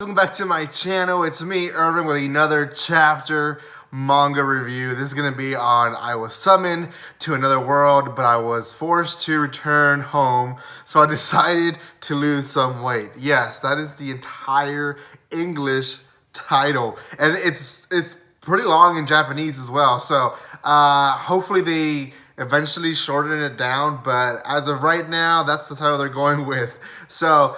Welcome back to my channel. It's me, Irvin, with another chapter manga review. This is going to be on I was summoned to another world, but I was forced to return home, so I decided to lose some weight. Yes, that is the entire English title, and it's pretty long in Japanese as well, so hopefully they eventually shorten it down, but as of right now, that's the title they're going with. So,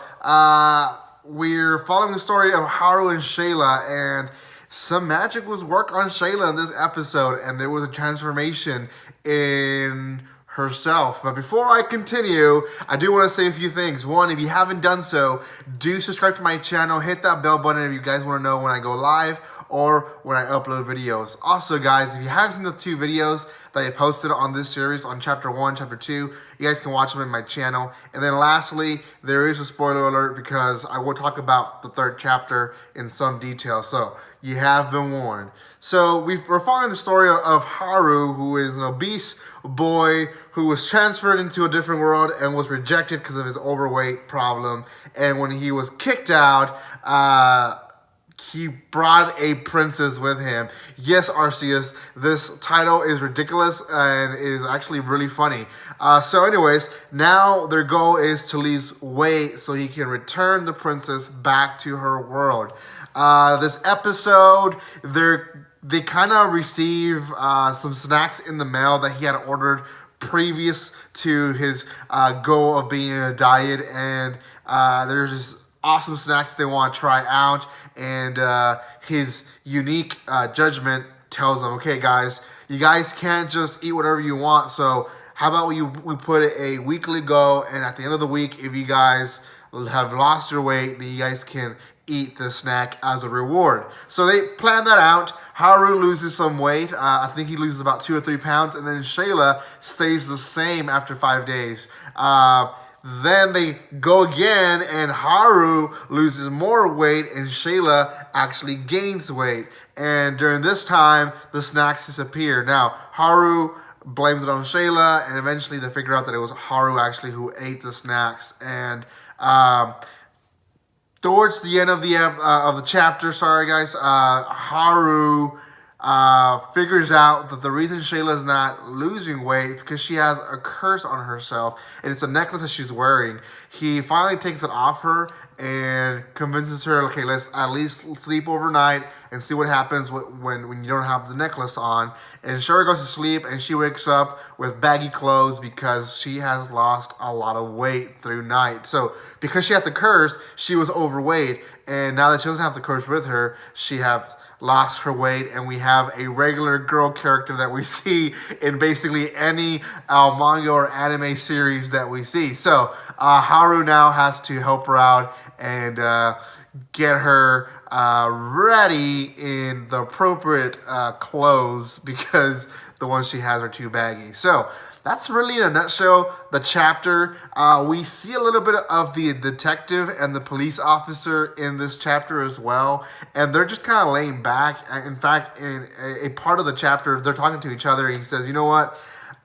we're following the story of Haru and Shayla, and some magic was worked on Shayla in this episode, and there was a transformation in herself. But before I continue, I do want to say a few things. One, if you haven't done so, do subscribe to my channel, hit that bell button if you guys want to know when I go live or when I upload videos. Also, guys, if you haven't seen the two videos that I posted on this series, on Chapter 1, Chapter 2, you guys can watch them in my channel. And then lastly, there is a spoiler alert because I will talk about the third chapter in some detail. So, you have been warned. So, we're following the story of Haru, who is an obese boy who was transferred into a different world and was rejected because of his overweight problem. And when he was kicked out, he brought a princess with him. Yes, Arceus, this title is ridiculous and is actually really funny. So anyways, now their goal is to lose weight so he can return the princess back to her world. This episode, they kind of receive some snacks in the mail that he had ordered previous to his goal of being in a diet, and there's just awesome snacks they want to try out, and his unique judgment tells them, okay guys, you guys can't just eat whatever you want, so how about we put a weekly goal, and at the end of the week, if you guys have lost your weight, then you guys can eat the snack as a reward. So they plan that out. Haru loses some weight. I think he loses about 2 or 3 pounds, and then Shayla stays the same after 5 days. Then they go again, and Haru loses more weight, and Shayla actually gains weight. And during this time, the snacks disappear. Now, Haru blames it on Shayla, and eventually they figure out that it was Haru actually who ate the snacks. And towards the end of the chapter, sorry guys, Haru figures out that the reason Shayla's not losing weight is because she has a curse on herself, and it's a necklace that she's wearing. He finally takes it off her and convinces her, okay, let's at least sleep overnight and see what happens when you don't have the necklace on. And Shayla goes to sleep, and she wakes up with baggy clothes because she has lost a lot of weight through night. So because she had the curse, she was overweight, and now that she doesn't have the curse with her, she has lost her weight, and we have a regular girl character that we see in basically any manga or anime series that we see. So Haru now has to help her out and get her ready in the appropriate clothes because the ones she has are too baggy. So that's really in a nutshell the chapter. We see a little bit of the detective and the police officer in this chapter as well, and they're just kind of laying back. In fact, in a part of the chapter, they're talking to each other, and he says, you know what,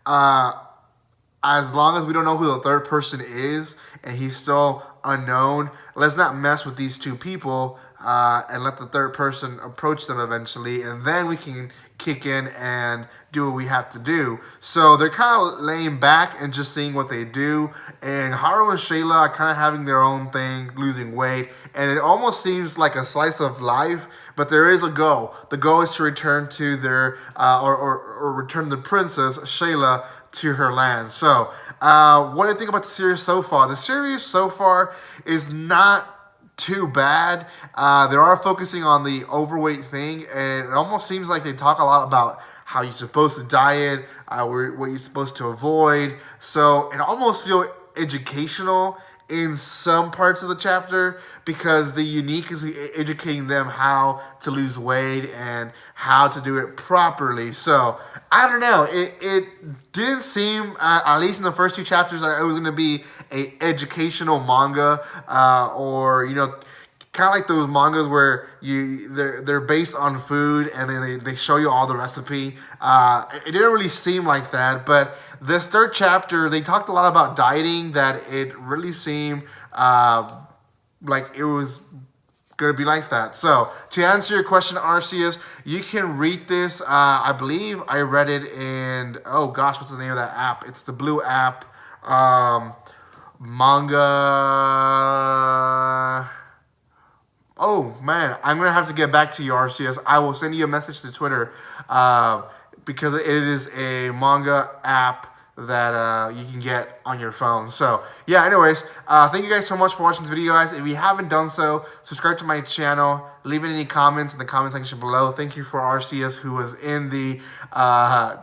as long as we don't know who the third person is and he's still unknown, let's not mess with these two people and let the third person approach them eventually, and then we can kick in and do what we have to do. So they're kind of laying back and just seeing what they do, and Haru and Shayla are kind of having their own thing, losing weight, and it almost seems like a slice of life, but there is a goal. The goal is to return to their or return the princess Shayla to her land. So what do you think about the series so far? The series so far is not too bad. They are focusing on the overweight thing, and it almost seems like they talk a lot about how you're supposed to diet, what you're supposed to avoid. So it almost feels educational in some parts of the chapter because the unique is educating them how to lose weight and how to do it properly. So I don't know, it didn't seem, at least in the first 2 chapters, that it was going to be a educational manga, or you know, kind of like those mangas where they're based on food and then they show you all the recipe. It didn't really seem like that, but this third chapter, they talked a lot about dieting, that it really seemed like it was gonna be like that. So to answer your question, Arceus, you can read this. I believe I read it in, oh gosh, what's the name of that app? It's the blue app. Manga. Oh man, I'm gonna have to get back to you, Arceus. I will send you a message to Twitter because it is a manga app that you can get on your phone. So yeah, anyways, thank you guys so much for watching this video, guys. If you haven't done so, subscribe to my channel, leave any comments in the comment section below. Thank you for Arceus, who was in the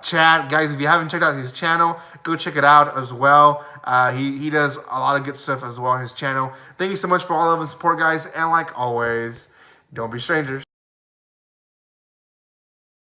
chat. Guys, if you haven't checked out his channel, go check it out as well. He does a lot of good stuff as well on his channel. Thank you so much for all of the support, guys, and like always, don't be strangers.